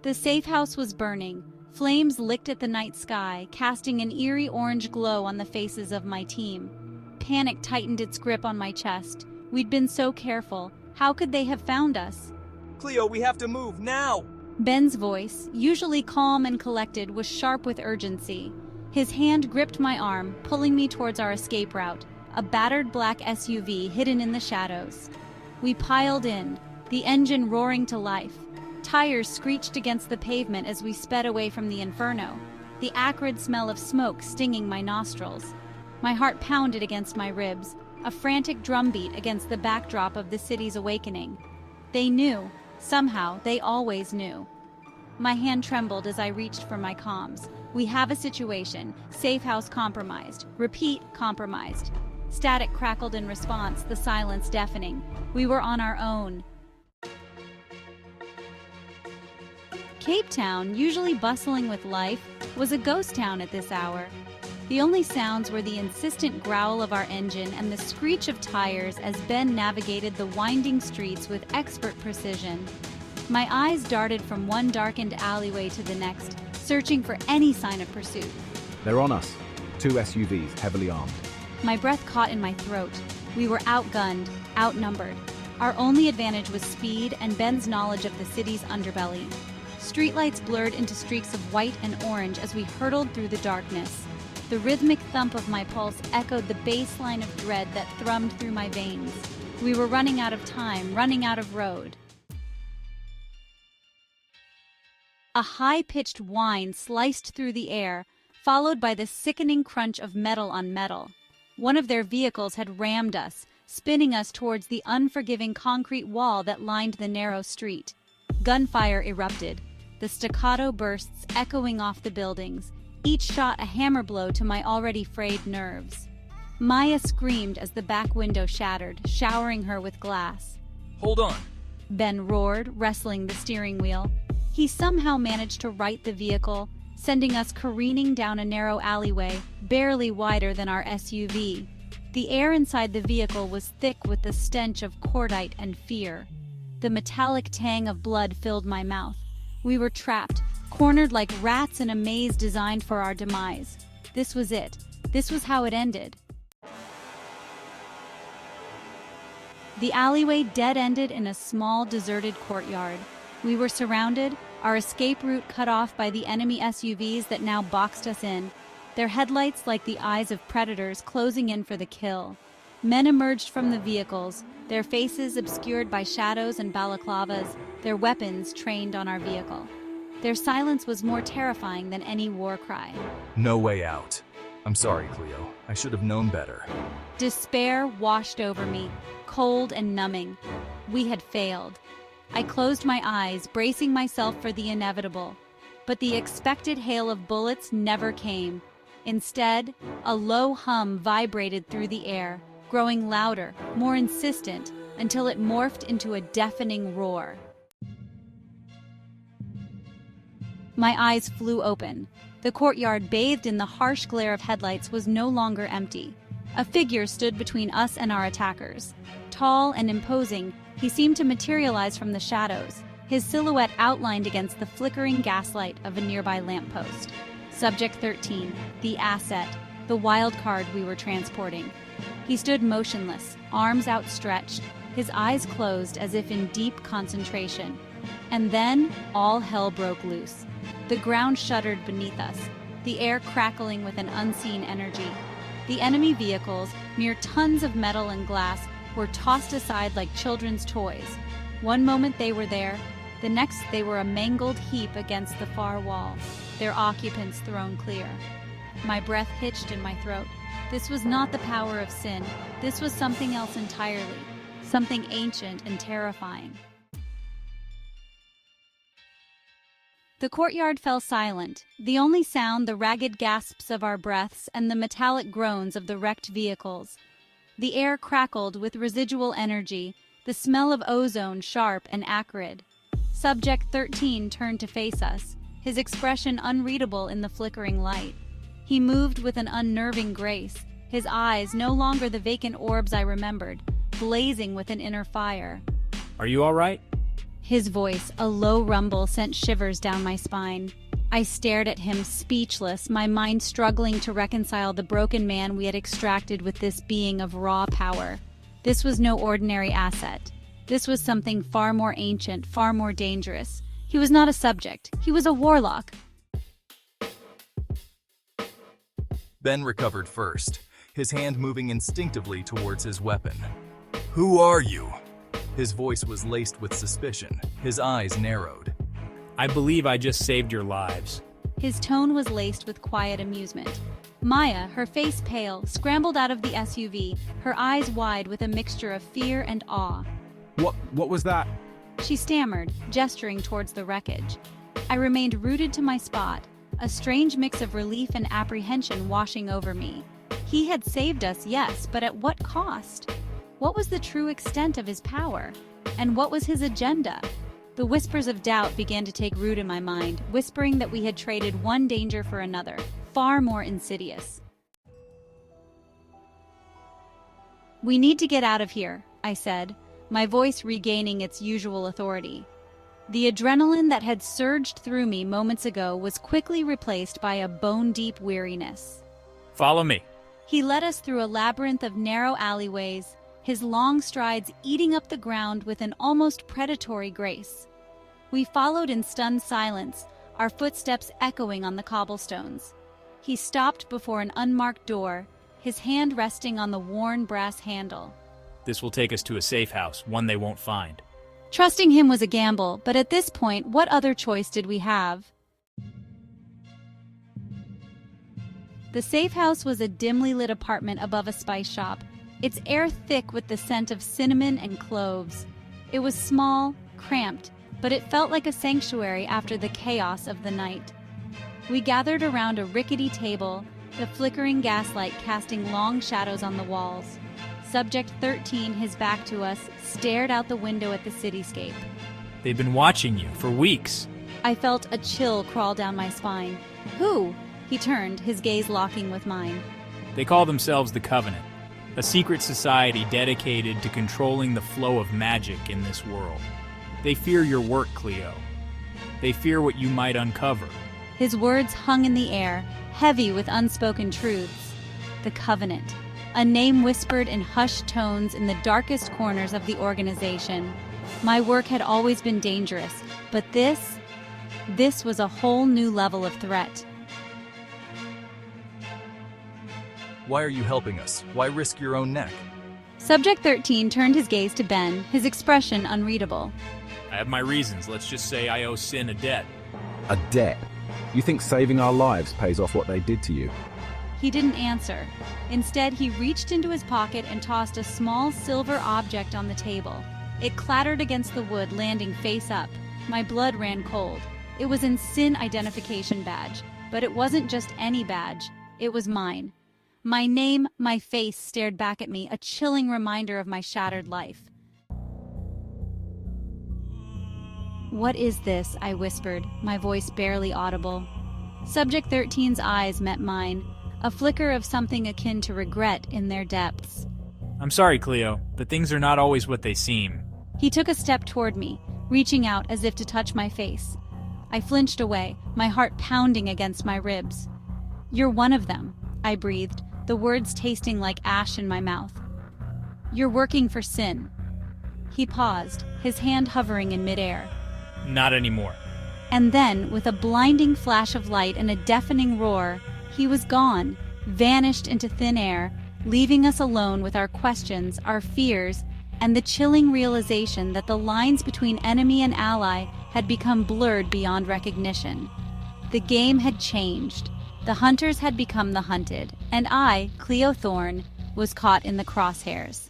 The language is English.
The safe house was burning. Flames licked at the night sky, casting an eerie orange glow on the faces of my team. Panic tightened its grip on my chest. We'd been so careful. How could they have found us? Cleo, we have to move, now! Ben's voice, usually calm and collected, was sharp with urgency. His hand gripped my arm, pulling me towards our escape route, a battered black SUV hidden in the shadows. We piled in, the engine roaring to life. Tires screeched against the pavement as we sped away from the inferno, the acrid smell of smoke stinging my nostrils. My heart pounded against my ribs, a frantic drumbeat against the backdrop of the city's awakening. They knew. Somehow, they always knew. My hand trembled as I reached for my comms. We have a situation. Safe house compromised. Repeat, compromised. Static crackled in response, the silence deafening. We were on our own. Cape Town, usually bustling with life, was a ghost town at this hour. The only sounds were the insistent growl of our engine and the screech of tires as Ben navigated the winding streets with expert precision. My eyes darted from one darkened alleyway to the next, searching for any sign of pursuit. They're on us. 2 SUVs, heavily armed. My breath caught in my throat. We were outgunned, outnumbered. Our only advantage was speed and Ben's knowledge of the city's underbelly. Streetlights blurred into streaks of white and orange as we hurtled through the darkness. The rhythmic thump of my pulse echoed the bass line of dread that thrummed through my veins. We were running out of time, running out of road. A high-pitched whine sliced through the air, followed by the sickening crunch of metal on metal. One of their vehicles had rammed us, spinning us towards the unforgiving concrete wall that lined the narrow street. Gunfire erupted, the staccato bursts echoing off the buildings. Each shot a hammer blow to my already frayed nerves. Maya screamed as the back window shattered, showering her with glass. Hold on. Ben roared, wrestling the steering wheel. He somehow managed to right the vehicle, sending us careening down a narrow alleyway, barely wider than our SUV. The air inside the vehicle was thick with the stench of cordite and fear. The metallic tang of blood filled my mouth. We were trapped, cornered like rats in a maze designed for our demise. This was it. This was how it ended. The alleyway dead-ended in a small, deserted courtyard. We were surrounded, our escape route cut off by the enemy SUVs that now boxed us in, their headlights like the eyes of predators closing in for the kill. Men emerged from the vehicles, their faces obscured by shadows and balaclavas, their weapons trained on our vehicle. Their silence was more terrifying than any war cry. No way out. I'm sorry, Cleo. I should have known better. Despair washed over me, cold and numbing. We had failed. I closed my eyes, bracing myself for the inevitable. But the expected hail of bullets never came. Instead, a low hum vibrated through the air, growing louder, more insistent, until it morphed into a deafening roar. My eyes flew open. The courtyard, bathed in the harsh glare of headlights, was no longer empty. A figure stood between us and our attackers. Tall and imposing, he seemed to materialize from the shadows, his silhouette outlined against the flickering gaslight of a nearby lamppost. Subject 13, the asset, the wild card we were transporting. He stood motionless, arms outstretched, his eyes closed as if in deep concentration. And then, all hell broke loose. The ground shuddered beneath us, the air crackling with an unseen energy. The enemy vehicles, mere tons of metal and glass, were tossed aside like children's toys. One moment they were there, the next they were a mangled heap against the far wall, their occupants thrown clear. My breath hitched in my throat. This was not the power of sin. This was something else entirely, something ancient and terrifying. The courtyard fell silent, the only sound the ragged gasps of our breaths and the metallic groans of the wrecked vehicles. The air crackled with residual energy, the smell of ozone sharp and acrid. Subject 13 turned to face us, his expression unreadable in the flickering light. He moved with an unnerving grace, his eyes no longer the vacant orbs I remembered, blazing with an inner fire. Are you all right? His voice, a low rumble, sent shivers down my spine. I stared at him, speechless, my mind struggling to reconcile the broken man we had extracted with this being of raw power. This was no ordinary asset. This was something far more ancient, far more dangerous. He was not a subject. He was a warlock. Ben recovered first, his hand moving instinctively towards his weapon. "Who are you?" His voice was laced with suspicion, his eyes narrowed. I believe I just saved your lives. His tone was laced with quiet amusement. Maya, her face pale, scrambled out of the SUV, her eyes wide with a mixture of fear and awe. What was that? She stammered, gesturing towards the wreckage. I remained rooted to my spot, a strange mix of relief and apprehension washing over me. He had saved us, yes, but at what cost? What was the true extent of his power? And what was his agenda? The whispers of doubt began to take root in my mind, whispering that we had traded one danger for another, far more insidious. "We need to get out of here," I said, my voice regaining its usual authority. The adrenaline that had surged through me moments ago was quickly replaced by a bone-deep weariness. Follow me. He led us through a labyrinth of narrow alleyways, his long strides eating up the ground with an almost predatory grace. We followed in stunned silence, our footsteps echoing on the cobblestones. He stopped before an unmarked door, his hand resting on the worn brass handle. This will take us to a safe house, one they won't find. Trusting him was a gamble, but at this point, what other choice did we have? The safe house was a dimly lit apartment above a spice shop, its air thick with the scent of cinnamon and cloves. It was small, cramped, but it felt like a sanctuary after the chaos of the night. We gathered around a rickety table, the flickering gaslight casting long shadows on the walls. Subject 13, his back to us, stared out the window at the cityscape. They've been watching you for weeks. I felt a chill crawl down my spine. Who? He turned, his gaze locking with mine. They call themselves the Covenant, a secret society dedicated to controlling the flow of magic in this world. They fear your work, Cleo. They fear what you might uncover. His words hung in the air, heavy with unspoken truths. The Covenant, a name whispered in hushed tones in the darkest corners of the organization. My work had always been dangerous, but this was a whole new level of threat. "Why are you helping us? Why risk your own neck?" Subject 13 turned his gaze to Ben, his expression unreadable. I have my reasons. Let's just say I owe S.I.N a debt. A debt? You think saving our lives pays off what they did to you? He didn't answer. Instead, he reached into his pocket and tossed a small silver object on the table. It clattered against the wood, landing face up. My blood ran cold. It was an S.I.N identification badge, but it wasn't just any badge. It was mine. My name, my face stared back at me, a chilling reminder of my shattered life. "What is this?" I whispered, my voice barely audible. Subject 13's eyes met mine, a flicker of something akin to regret in their depths. I'm sorry, Cleo, but things are not always what they seem. He took a step toward me, reaching out as if to touch my face. I flinched away, my heart pounding against my ribs. "You're one of them," I breathed, the words tasting like ash in my mouth. "You're working for S.I.N." He paused, his hand hovering in midair. Not anymore. And then, with a blinding flash of light and a deafening roar, he was gone, vanished into thin air, leaving us alone with our questions, our fears, and the chilling realization that the lines between enemy and ally had become blurred beyond recognition. The game had changed. The hunters had become the hunted, and I, Cleo Thorne, was caught in the crosshairs.